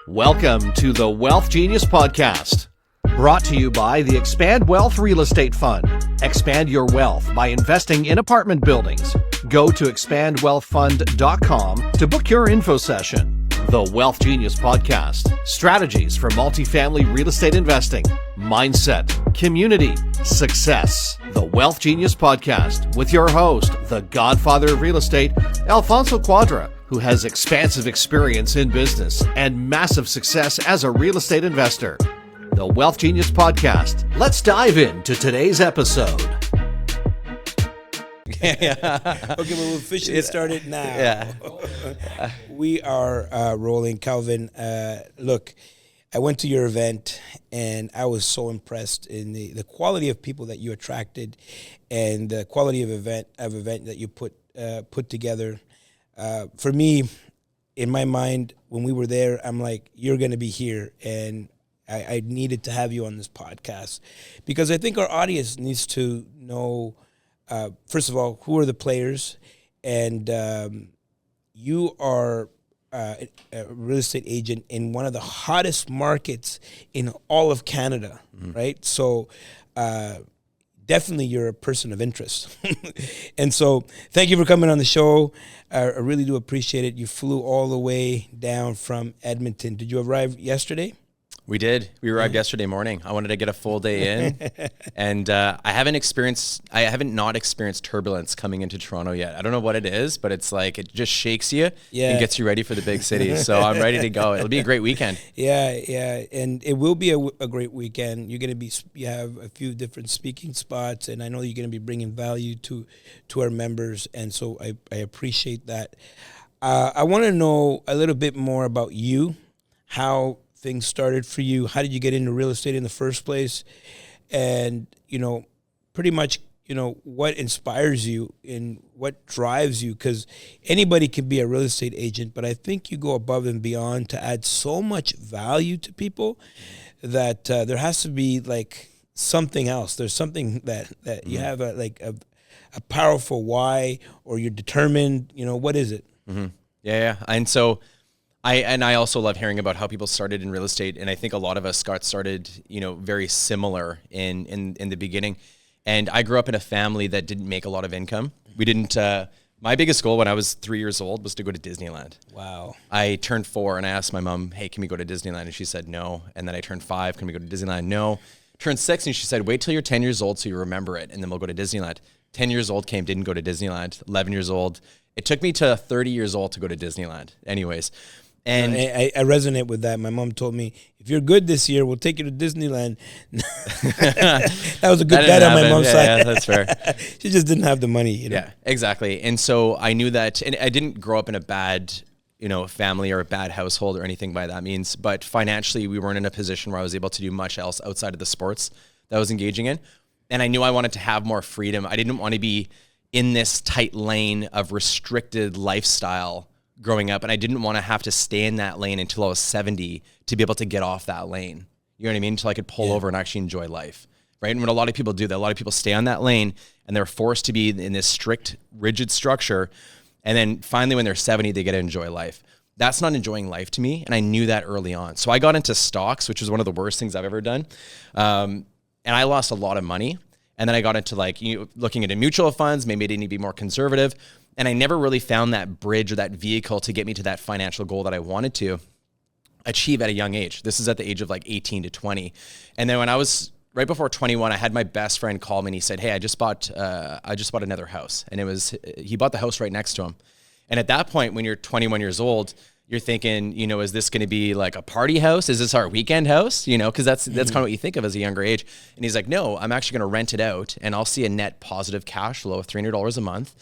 Welcome to the Wealth Genius Podcast, brought to you by the Expand Wealth Real Estate Fund. Expand your wealth by investing in apartment buildings. Go to expandwealthfund.com to book your info session. The Wealth Genius Podcast, strategies for multifamily real estate investing, mindset, community, success. The Wealth Genius Podcast with your host, the godfather of real estate, Alfonso Cuadra, who has expansive experience in business and massive success as a real estate investor. The Wealth Genius Podcast. Let's dive into today's episode. Okay, well, we'll officially start it now. Yeah. We are rolling. Calvin, look, I went to your event, and I was so impressed in the quality of people that you attracted and the quality of event that you put together. For me, in my mind, when we were there, I'm like, you're going to be here, and I needed to have you on this podcast because I think our audience needs to know, first of all, who are the players, and you are a real estate agent in one of the hottest markets in all of Canada, right? So definitely you're a person of interest. And so thank you for coming on the show. I really do appreciate it. You flew all the way down from Edmonton. Did you arrive yesterday? We did. We arrived yesterday morning. I wanted to get a full day in, and I haven't not experienced turbulence coming into Toronto yet. I don't know what it is, but it's like it just shakes you and gets you ready for the big city. So I'm ready to go. It'll be a great weekend. Yeah, and it will be a great weekend. You have a few different speaking spots, and I know you're going to be bringing value to our members, and so I appreciate that. I want to know a little bit more about you, how things started for you. How did you get into real estate in the first place? And, pretty much, what inspires you and what drives you? Because anybody can be a real estate agent, but I think you go above and beyond to add so much value to people that there has to be like something else. There's something that you have a powerful why, or you're determined, what is it? Mm-hmm. Yeah. And so I also love hearing about how people started in real estate, and I think a lot of us got started, very similar in the beginning. And I grew up in a family that didn't make a lot of income. We didn't. My biggest goal when I was 3 years old was to go to Disneyland. Wow. I turned 4 and I asked my mom, "Hey, can we go to Disneyland?" And she said no. And then I turned 5, "Can we go to Disneyland?" No. Turned 6 and she said, "Wait till you're 10 years old so you remember it, and then we'll go to Disneyland." 10 years old came, didn't go to Disneyland. 11 years old. It took me to 30 years old to go to Disneyland. Anyways. And I resonate with that. My mom told me, if you're good this year, we'll take you to Disneyland. That was a good bet on my mom's side. Yeah, that's fair. She just didn't have the money. Yeah, exactly. And so I knew that, and I didn't grow up in a bad, family or a bad household or anything by that means, but financially we weren't in a position where I was able to do much else outside of the sports that I was engaging in. And I knew I wanted to have more freedom. I didn't want to be in this tight lane of restricted lifestyle growing up, and I didn't want to have to stay in that lane until I was 70 to be able to get off that lane. You know what I mean? Until I could pull over and actually enjoy life, right? And when a lot of people do that, a lot of people stay on that lane and they're forced to be in this strict, rigid structure. And then finally when they're 70, they get to enjoy life. That's not enjoying life to me. And I knew that early on. So I got into stocks, which was one of the worst things I've ever done. And I lost a lot of money. And then I got into looking into mutual funds. Maybe I didn't need to be more conservative. And I never really found that bridge or that vehicle to get me to that financial goal that I wanted to achieve at a young age. This is at the age of 18 to 20. And then when I was right before 21, I had my best friend call me and he said, "Hey, I just bought another house." And he bought the house right next to him. And at that point, when you're 21 years old, you're thinking, is this going to be like a party house? Is this our weekend house? Because that's kind of what you think of as a younger age. And he's like, "No, I'm actually going to rent it out and I'll see a net positive cash flow of $300 a month.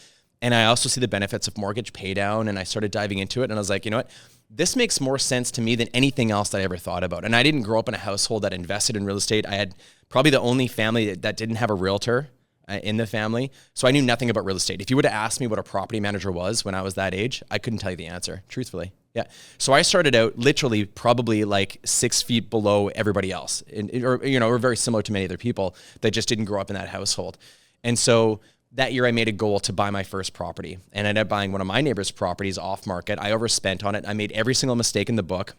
And I also see the benefits of mortgage pay down." And I started diving into it and I was like, you know what? This makes more sense to me than anything else that I ever thought about. And I didn't grow up in a household that invested in real estate. I had probably the only family that didn't have a realtor in the family. So I knew nothing about real estate. If you would have asked me what a property manager was when I was that age, I couldn't tell you the answer, truthfully. Yeah. So I started out literally probably 6 feet below everybody else, or very similar to many other people that just didn't grow up in that household. And so that year I made a goal to buy my first property, and I ended up buying one of my neighbor's properties off market. I overspent on it. I made every single mistake in the book.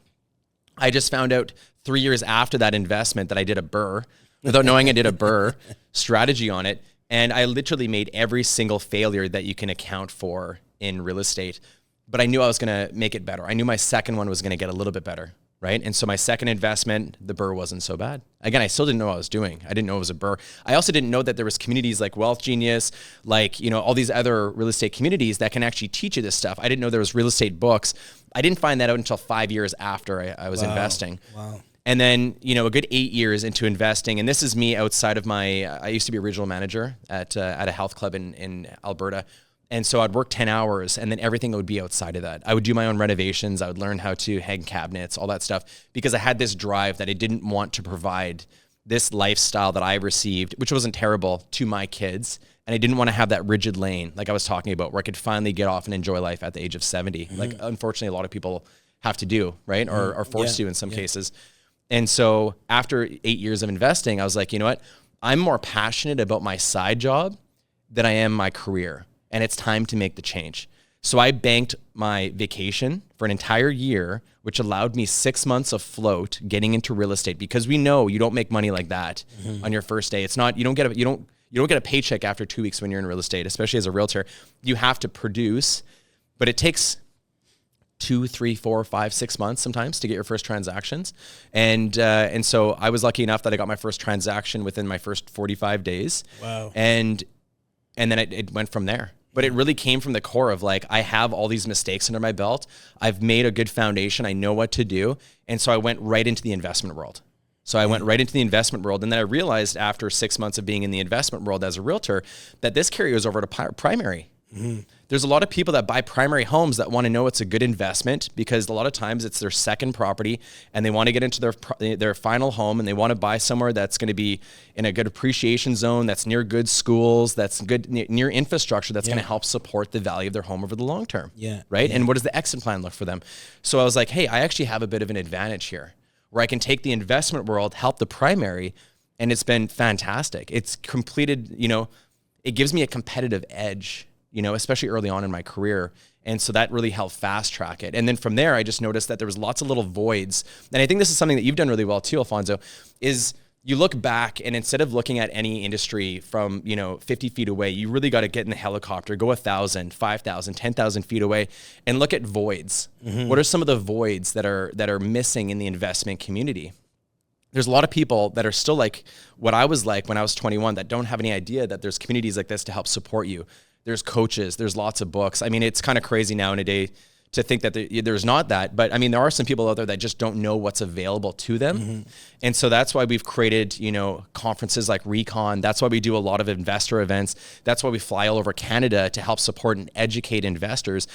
I just found out 3 years after that investment that I did a BRRRR, without knowing I did a BRRRR strategy on it. And I literally made every single failure that you can account for in real estate. But I knew I was going to make it better. I knew my second one was going to get a little bit better, right? And so my second investment, the BRRRR wasn't so bad. Again, I still didn't know what I was doing. I didn't know it was a BRRRR. I also didn't know that there was communities like Wealth Genius, like, you know, all these other real estate communities that can actually teach you this stuff. I didn't know there was real estate books. I didn't find that out until 5 years after I was investing. Wow. And then, you know, a good 8 years into investing, and this is me outside of I used to be a regional manager at a health club in Alberta. And so I'd work 10 hours and then everything would be outside of that. I would do my own renovations. I would learn how to hang cabinets, all that stuff, because I had this drive that I didn't want to provide this lifestyle that I received, which wasn't terrible, to my kids. And I didn't want to have that rigid lane, like I was talking about, where I could finally get off and enjoy life at the age of 70. Mm-hmm. Like, unfortunately, a lot of people have to do, right? Or are forced to in some cases. And so after 8 years of investing, I was like, you know what? I'm more passionate about my side job than I am my career. And it's time to make the change. So I banked my vacation for an entire year, which allowed me 6 months of float getting into real estate, because we know you don't make money like that on your first day. It's not, you don't get a paycheck after 2 weeks when you're in real estate, especially as a realtor. You have to produce, but it takes 2, 3, 4, 5, 6 months sometimes to get your first transactions. And so I was lucky enough that I got my first transaction within my first 45 days. Wow. And then it went from there. But it really came from the core of, like, I have all these mistakes under my belt. I've made a good foundation. I know what to do. And so I went right into the investment world. And then I realized after 6 months of being in the investment world as a realtor that this carries over to primary. Mm-hmm. There's a lot of people that buy primary homes that want to know it's a good investment, because a lot of times it's their second property and they want to get into their final home, and they want to buy somewhere that's going to be in a good appreciation zone, that's near good schools, that's good near infrastructure, that's going to help support the value of their home over the long term. Right? And what does the exit plan look for them? So I was like, hey, I actually have a bit of an advantage here where I can take the investment world, help the primary, and it's been fantastic. It's completed, you know, it gives me a competitive edge, you know, especially early on in my career. And so that really helped fast track it. And then from there, I just noticed that there was lots of little voids. And I think this is something that you've done really well too, Alfonso, is you look back, and instead of looking at any industry from, you know, 50 feet away, you really got to get in the helicopter, go 1,000, 5,000, 10,000 feet away, and look at voids. Mm-hmm. What are some of the voids that are missing in the investment community? There's a lot of people that are still like what I was like when I was 21 that don't have any idea that there's communities like this to help support you. There's coaches, there's lots of books. I mean, it's kind of crazy now in a day to think that there's not that, but I mean, there are some people out there that just don't know what's available to them. Mm-hmm. And so that's why we've created, you know, conferences like Recon. That's why we do a lot of investor events. That's why we fly all over Canada to help support and educate investors.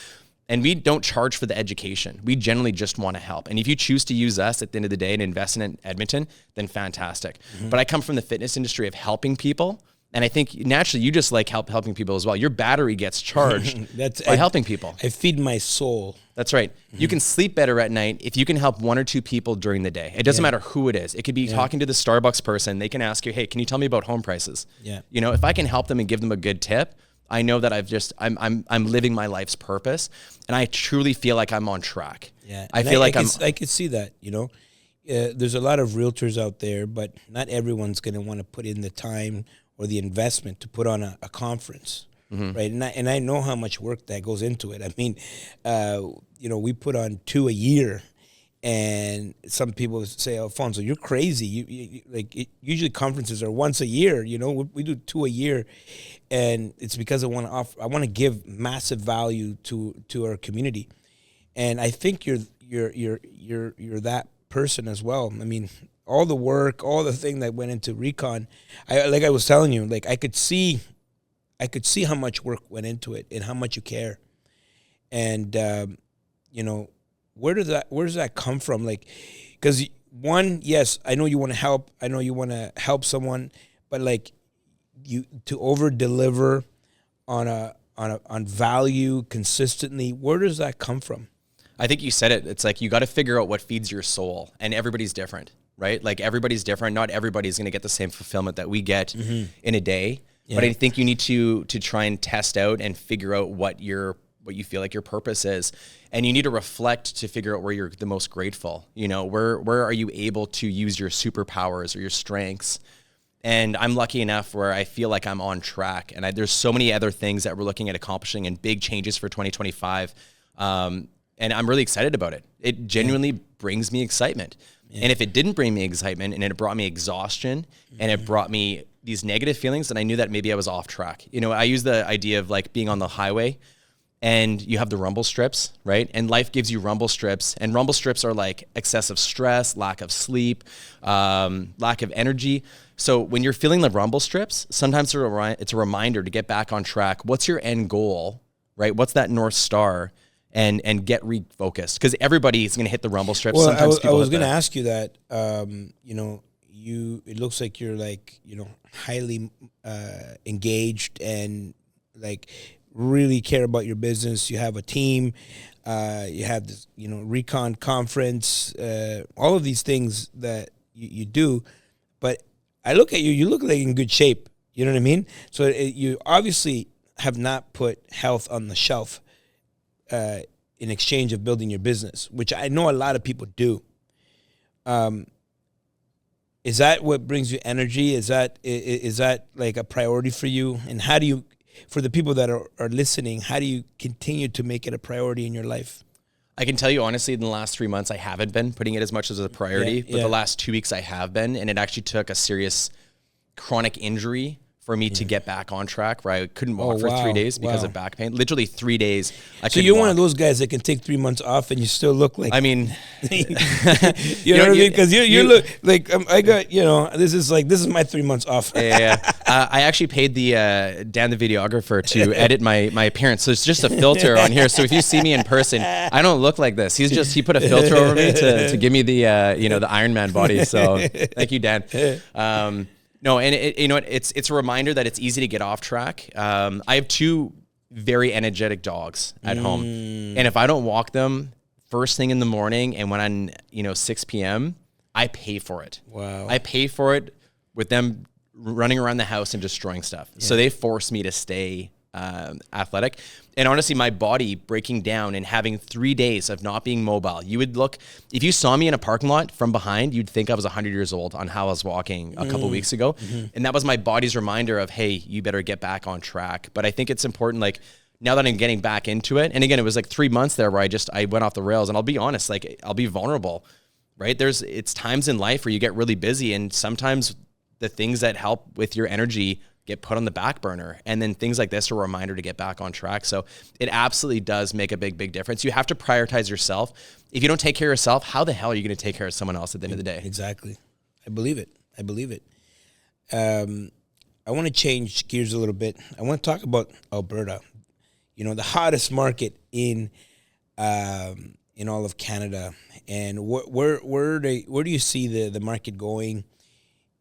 And we don't charge for the education. We generally just want to help. And if you choose to use us at the end of the day and invest in Edmonton, then fantastic. Mm-hmm. But I come from the fitness industry of helping people. And I think naturally you just like helping people as well. Your battery gets charged by helping people. I feed my soul. That's right. Mm-hmm. You can sleep better at night if you can help one or two people during the day. It doesn't matter who it is. It could be talking to the Starbucks person. They can ask you, hey, can you tell me about home prices? Yeah. You know, if I can help them and give them a good tip, I know that I'm living my life's purpose, and I truly feel like I'm on track. Yeah. I could see that, you know. There's a lot of realtors out there, but not everyone's going to want to put in the time or the investment to put on a conference, right? And I know how much work that goes into it. I mean, you know, we put on 2 a year, and some people say, Alfonso, you're crazy. Usually conferences are once a year. You know, we do 2 a year, and it's because I want to give massive value to our community, and I think you're that person as well. I mean, all the work, all the thing that went into Recon, like I was telling you, like I could see how much work went into it and how much you care. And you know, where does that come from? Like, because one, yes, I know you want to help. I know you want to help someone, but like you to over deliver on value consistently. Where does that come from? I think you said it. It's like you got to figure out what feeds your soul, and everybody's different. Right? Like everybody's different. Not everybody's going to get the same fulfillment that we get in a day. But I think you need to try and test out and figure out what you feel like your purpose is. And you need to reflect to figure out where you're the most grateful. You know, where are you able to use your superpowers or your strengths? And I'm lucky enough where I feel like I'm on track. And there's so many other things that we're looking at accomplishing and big changes for 2025. And I'm really excited about it. It genuinely brings me excitement. Yeah. And if it didn't bring me excitement and it brought me exhaustion and it brought me these negative feelings, then I knew that maybe I was off track. You know, I use the idea of like being on the highway and you have the rumble strips, right? And life gives you rumble strips, and rumble strips are like excessive stress, lack of sleep, lack of energy. So when you're feeling the rumble strips, sometimes it's a reminder to get back on track. What's your end goal, right? What's that North Star? And get refocused, because everybody is going to hit the rumble strips. Well, sometimes I was going to ask you that, you know, it looks like you're like, you know, highly engaged and like really care about your business. You have a team, you have this, you know, Recon Conference, all of these things that you do. But I look at you, you look like in good shape. You know what I mean? So you obviously have not put health on the shelf in exchange of building your business, which I know a lot of people do. Is that what brings you energy? Is that like a priority for you? And how do you, for the people that are listening, how do you continue to make it a priority in your life? I can tell you honestly, in the last 3 months, I haven't been putting it as much as a priority, but the last 2 weeks I have been, and it actually took a serious chronic injury for me to get back on track, where I couldn't walk for 3 days because of back pain. Literally 3 days. So you're one of those guys that can take 3 months off and you still look like... I mean... you know what I mean? Because you look like... I got, you know, this is my 3 months off. I actually paid Dan the videographer to edit my appearance. So it's just a filter on here. So if you see me in person, I don't look like this. He put a filter over me to give me the, you know, the Iron Man body. So thank you, Dan. No, and it's a reminder that it's easy to get off track. I have 2 very energetic dogs at home, and if I don't walk them first thing in the morning and when I'm 6 p.m., I pay for it. Wow, I pay for it with them running around the house and destroying stuff. Yeah. So they force me to stay athletic. And honestly, my body breaking down and having 3 days of not being mobile. You would look, if you saw me in a parking lot from behind, you'd think I was 100 years old on how I was walking a couple weeks ago. Mm-hmm. And that was my body's reminder of, hey, you better get back on track. But I think it's important, like, now that I'm getting back into it, and again, it was like 3 months there where I went off the rails, and I'll be honest, like, I'll be vulnerable, right? It's times in life where you get really busy, and sometimes the things that help with your energy get put on the back burner. And then things like this are a reminder to get back on track. So it absolutely does make a big, big difference. You have to prioritize yourself. If you don't take care of yourself, how the hell are you going to take care of someone else at the end of the day? Exactly. I believe it. I want to change gears a little bit. I want to talk about Alberta, you know, the hottest market in all of Canada. And where do you see the market going?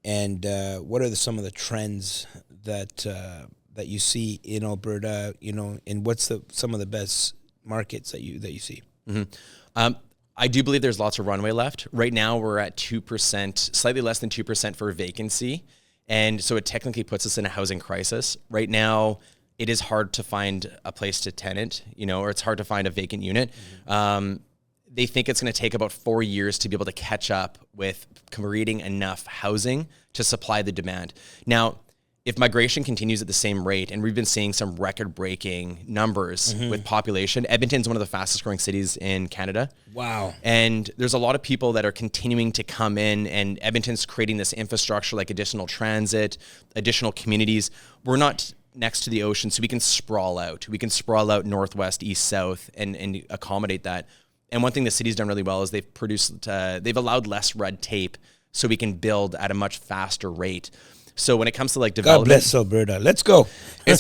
And what are some of the trends that you see in Alberta? You know, and what's some of the best markets that you see? Mm-hmm. I do believe there's lots of runway left. Right now, we're at 2%, slightly less than 2% for vacancy, and so it technically puts us in a housing crisis. Right now, it is hard to find a place to tenant, you know, or it's hard to find a vacant unit. Mm-hmm. They think it's going to take about 4 years to be able to catch up with creating enough housing to supply the demand. Now, if migration continues at the same rate, and we've been seeing some record-breaking numbers with population, Edmonton's one of the fastest-growing cities in Canada. Wow. And there's a lot of people that are continuing to come in, and Edmonton's creating this infrastructure like additional transit, additional communities. We're not next to the ocean, so we can sprawl out. We can sprawl out northwest, east, south, and accommodate that. And one thing the city's done really well is they've allowed less red tape so we can build at a much faster rate. So when it comes to like development, God bless Alberta. Let's go. It's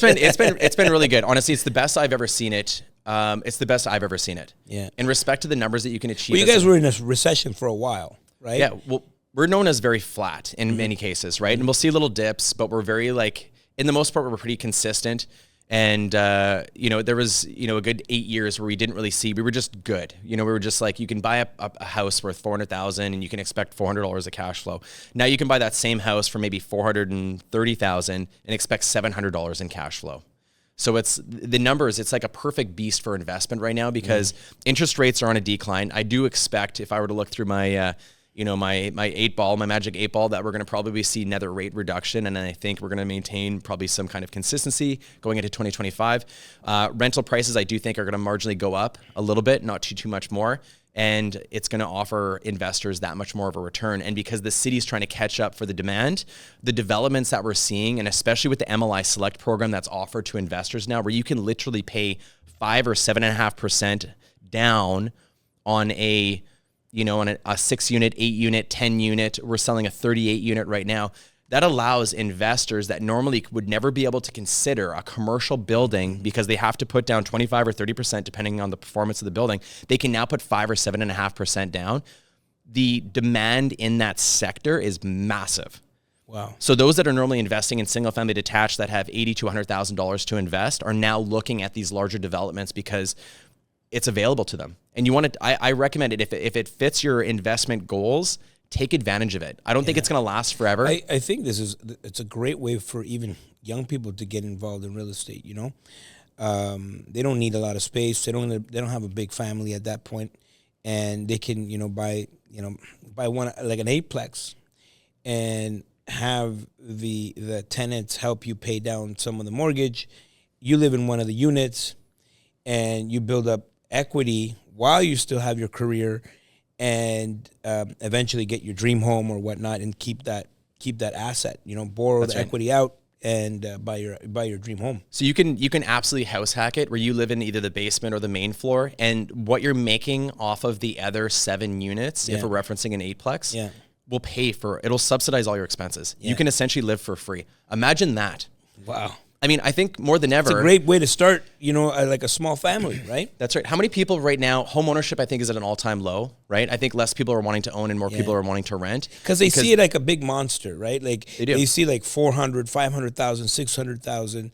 been really good. Honestly, it's the best I've ever seen it. Yeah. In respect to the numbers that you can achieve. Well, you guys were in a recession for a while, right? Yeah. Well, we're known as very flat in many cases, right? And we'll see little dips, but we're very in the most part, we're pretty consistent. And, there was, a good 8 years where we didn't really see, we were just good. We were just like, you can buy a house worth $400,000 and you can expect $400 of cash flow. Now you can buy that same house for maybe $430,000 and expect $700 in cash flow. So it's the numbers, it's like a perfect beast for investment right now because interest rates are on a decline. I do expect if I were to look through my, my magic 8 ball, that we're going to probably see another rate reduction. And I think we're going to maintain probably some kind of consistency going into 2025. Rental prices, I do think, are going to marginally go up a little bit, not too much more. And it's going to offer investors that much more of a return. And because the city's trying to catch up for the demand, the developments that we're seeing, and especially with the MLI Select program that's offered to investors now, where you can literally pay 5 or 7.5% down on a 6 unit, 8 unit, 10 unit. We're selling a 38 unit right now. That allows investors that normally would never be able to consider a commercial building because they have to put down 25 or 30% depending on the performance of the building. They can now put 5 or 7.5% down. The demand in that sector is massive. Wow. So those that are normally investing in single family detached that have $80,000 to $100,000 to invest are now looking at these larger developments because it's available to them. And you want to, I recommend it if it fits your investment goals, take advantage of it. I don't think it's going to last forever. I think it's a great way for even young people to get involved in real estate. They don't need a lot of space. They don't have a big family at that point, and they can buy one like an 8-plex, and have the tenants help you pay down some of the mortgage. You live in one of the units, and you build up equity while you still have your career, and eventually get your dream home or whatnot, and keep that asset. Borrow the equity out and buy your dream home. So you can absolutely house hack it, where you live in either the basement or the main floor, and what you're making off of the other 7 units, if we're referencing an 8-plex, will pay for. It'll subsidize all your expenses. You can essentially live for free. Imagine that. Wow. I mean, I think more than ever, it's a great way to start, like a small family, right? That's right. How many people right now, home ownership, I think, is at an all-time low, right? I think less people are wanting to own and more people are wanting to rent. Because they see it like a big monster, right? Like they see like 400, 500,000, 600,000.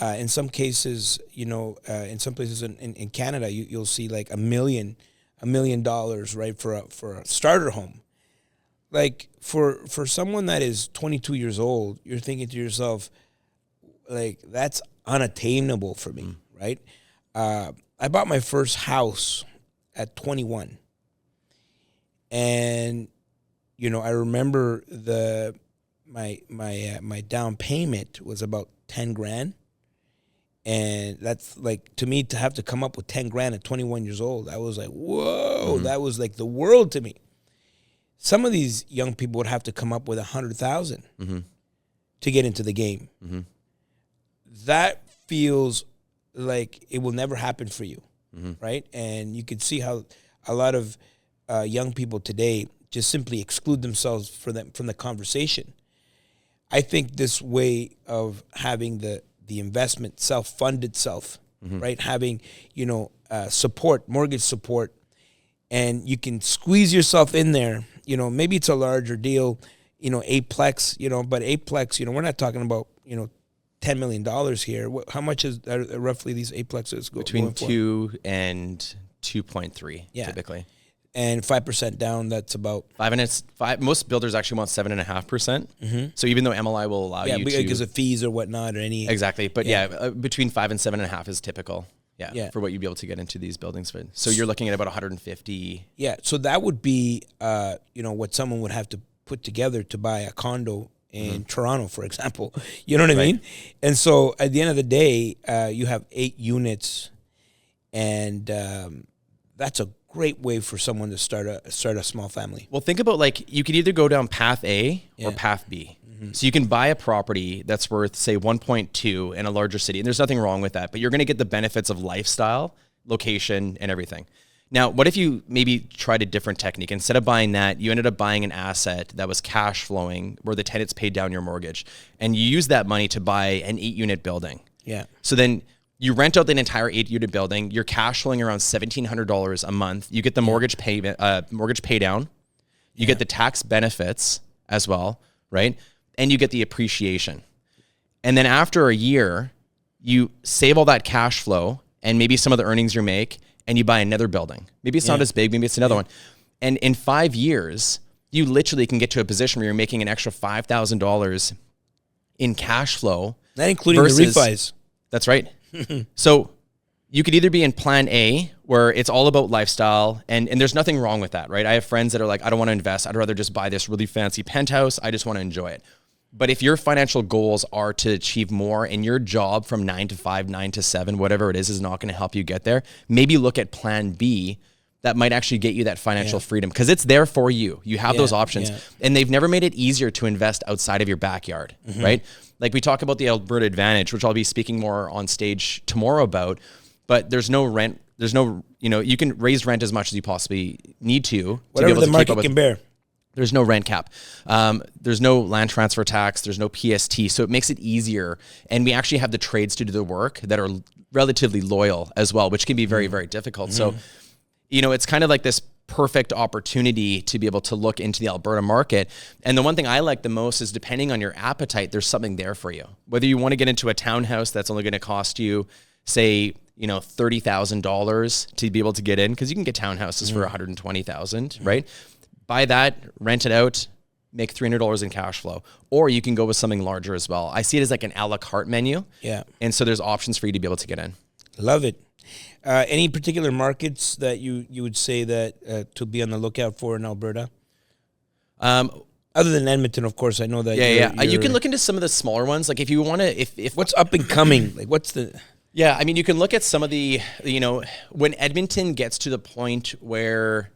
In some cases, in some places in Canada, you'll see like $1 million, right, for a starter home. Like for someone that is 22 years old, you're thinking to yourself, like, that's unattainable for me, right? I bought my first house at 21. And, I remember my down payment was about $10,000. And that's like, to me, to have to come up with $10,000 at 21 years old, I was like, whoa, that was like the world to me. Some of these young people would have to come up with $100,000 to get into the game. That feels like it will never happen for you, right? And you can see how a lot of young people today just simply exclude themselves from the conversation. I think this way of having the investment self-fund itself, right? Having, support, mortgage support, and you can squeeze yourself in there. Maybe it's a larger deal, 8-plex, but 8-plex, we're not talking about, $10 million here. How much is roughly these 8-plexes between 2 and 2.3 typically, and 5% down? That's about 5. Most builders actually want 7.5%. So even though MLI will allow you because of fees or whatnot or any exactly, but between 5 and 7.5 is typical. For what you'd be able to get into these buildings. So you're looking at about 150. Yeah, so that would be what someone would have to put together to buy a condo in Toronto, for example. You know what I mean? And so at the end of the day, you have 8 units, and that's a great way for someone to start a small family. Well, think about, like, you could either go down path A or path B. So you can buy a property that's worth, say, 1.2 in a larger city, and there's nothing wrong with that, but you're going to get the benefits of lifestyle, location, and everything. Now, what if you maybe tried a different technique? Instead of buying that, you ended up buying an asset that was cash flowing, where the tenants paid down your mortgage, and you use that money to buy an 8-unit building. Yeah. So then you rent out the entire 8-unit building. You're cash flowing around $1,700 a month. You get the mortgage pay down. You get the tax benefits as well, right? And you get the appreciation. And then after a year, you save all that cash flow and maybe some of the earnings you make, and you buy another building. Maybe it's not as big, maybe it's another one. And in 5 years, you literally can get to a position where you're making an extra $5,000 in cash flow. Not including the refis. That's right. So you could either be in plan A, where it's all about lifestyle, and there's nothing wrong with that, right? I have friends that are like, I don't want to invest. I'd rather just buy this really fancy penthouse. I just want to enjoy it. But if your financial goals are to achieve more and your job from 9 to 5, 9 to 7, whatever it is not going to help you get there, maybe look at plan B that might actually get you that financial freedom, because it's there for you. You have those options, and they've never made it easier to invest outside of your backyard, right? Like we talk about the Alberta Advantage, which I'll be speaking more on stage tomorrow about, but there's no rent. There's no, you can raise rent as much as you possibly need to. Whatever the market can bear. There's no rent cap. There's no land transfer tax. There's no PST. So it makes it easier. And we actually have the trades to do the work that are relatively loyal as well, which can be very, very difficult. So, it's kind of like this perfect opportunity to be able to look into the Alberta market. And the one thing I like the most is, depending on your appetite, there's something there for you. Whether you want to get into a townhouse that's only going to cost you, say, $30,000 to be able to get in, because you can get townhouses for $120,000, right? Buy that, rent it out, make $300 in cash flow. Or you can go with something larger as well. I see it as like an a la carte menu. Yeah. And so there's options for you to be able to get in. Love it. Any particular markets that you would say that to be on the lookout for in Alberta? Other than Edmonton, of course, I know that. You can look into some of the smaller ones. Like if you want to, if what's up and coming, like what's the... Yeah, I mean, you can look at some of the, when Edmonton gets to the point where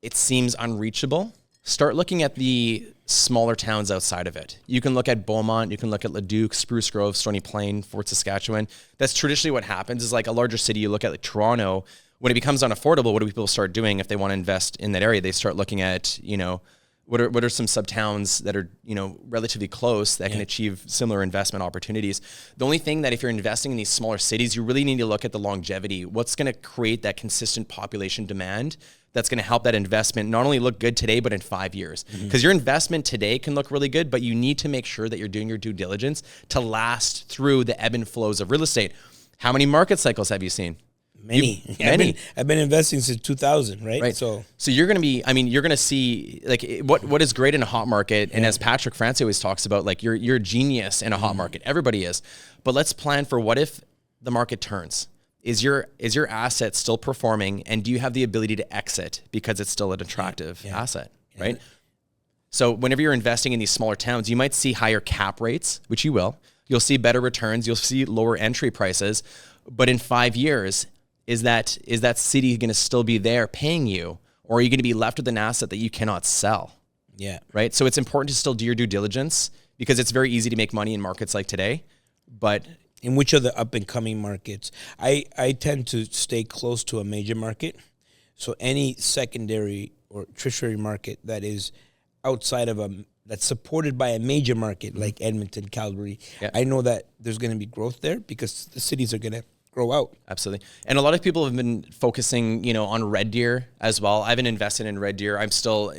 it seems unreachable, start looking at the smaller towns outside of it. You can look at Beaumont, you can look at Leduc, Spruce Grove, Stony Plain, Fort Saskatchewan. That's traditionally what happens, is like a larger city, you look at like Toronto, when it becomes unaffordable, what do people start doing if they want to invest in that area? They start looking at, what are some sub-towns that are, relatively close that can achieve similar investment opportunities. The only thing that if you're investing in these smaller cities, you really need to look at the longevity. What's going to create that consistent population demand that's going to help that investment not only look good today, but in 5 years? Because your investment today can look really good, but you need to make sure that you're doing your due diligence to last through the ebb and flows of real estate. How many market cycles have you seen? Many. I've been investing since 2000, right? So you're going to be, you're going to see like what is great in a hot market. And as Patrick France always talks about, like you're a genius in a hot market. Everybody is. But let's plan for what if the market turns. Is your asset still performing, and do you have the ability to exit because it's still an attractive asset, right? So whenever you're investing in these smaller towns, you might see higher cap rates, which you will. You'll see better returns. You'll see lower entry prices. But in 5 years, is that city going to still be there paying you, or are you going to be left with an asset that you cannot sell? Yeah. Right. So it's important to still do your due diligence, because it's very easy to make money in markets like today, but in which are the up and coming markets? I tend to stay close to a major market. So any secondary or tertiary market that is outside of that's supported by a major market like Edmonton, Calgary, I know that there's going to be growth there because the cities are going to grow out. Absolutely. And a lot of people have been focusing, on Red Deer as well. I haven't invested in Red Deer. I'm still,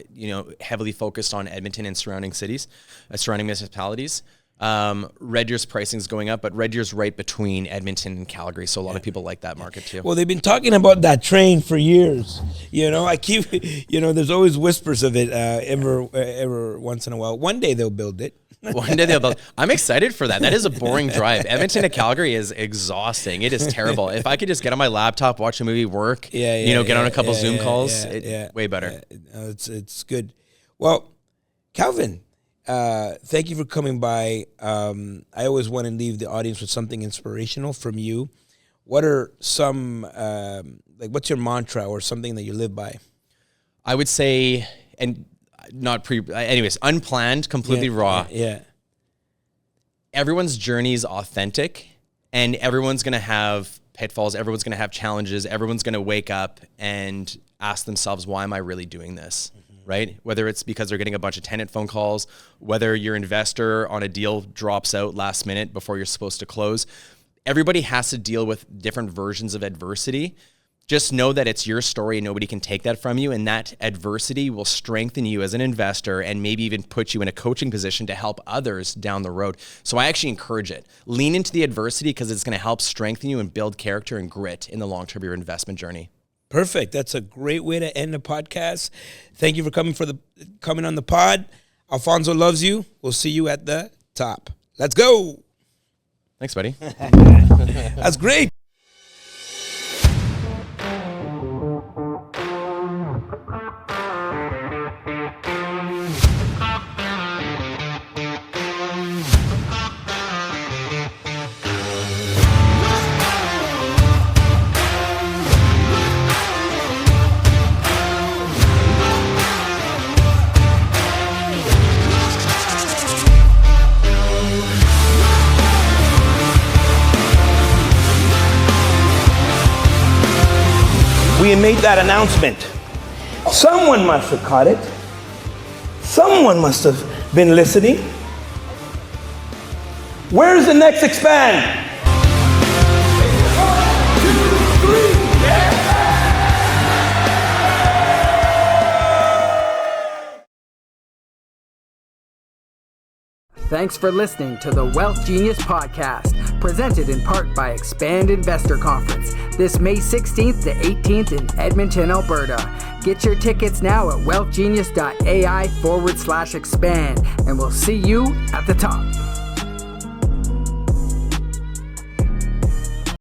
heavily focused on Edmonton and surrounding cities, surrounding municipalities. Red Deer's pricing is going up, but Red Deer's right between Edmonton and Calgary. So a lot of people like that market too. Well, they've been talking about that train for years. I keep, there's always whispers of it, ever once in a while. One day they'll build it. One day they'll build. I'm excited for that. That is a boring drive. Edmonton to Calgary is exhausting. It is terrible. If I could just get on my laptop, watch a movie, work, get on a couple Zoom calls, way better. It's good. Well, Calvin, thank you for coming by. I always want to leave the audience with something inspirational from you. What are some, what's your mantra or something that you live by? I would say, and anyways, unplanned, completely raw. Everyone's journey is authentic, and everyone's going to have pitfalls. Everyone's going to have challenges. Everyone's going to wake up and ask themselves, why am I really doing this? Right? Whether it's because they're getting a bunch of tenant phone calls, whether your investor on a deal drops out last minute before you're supposed to close. Everybody has to deal with different versions of adversity. Just know that it's your story and nobody can take that from you. And that adversity will strengthen you as an investor and maybe even put you in a coaching position to help others down the road. So I actually encourage it. Lean into the adversity because it's going to help strengthen you and build character and grit in the long term of your investment journey. Perfect. That's a great way to end the podcast. Thank you for coming on the pod. Alfonso loves you. We'll see you at the top. Let's go. Thanks, buddy. That's great. We made that announcement. Someone must have caught it. Someone must have been listening. Where's the next expand? 1, 2, 3, yeah! Thanks for listening to the Wealth Genius Podcast, presented in part by Expand Investor Conference, this May 16th to 18th in Edmonton, Alberta. Get your tickets now at wealthgenius.ai/expand, and we'll see you at the top.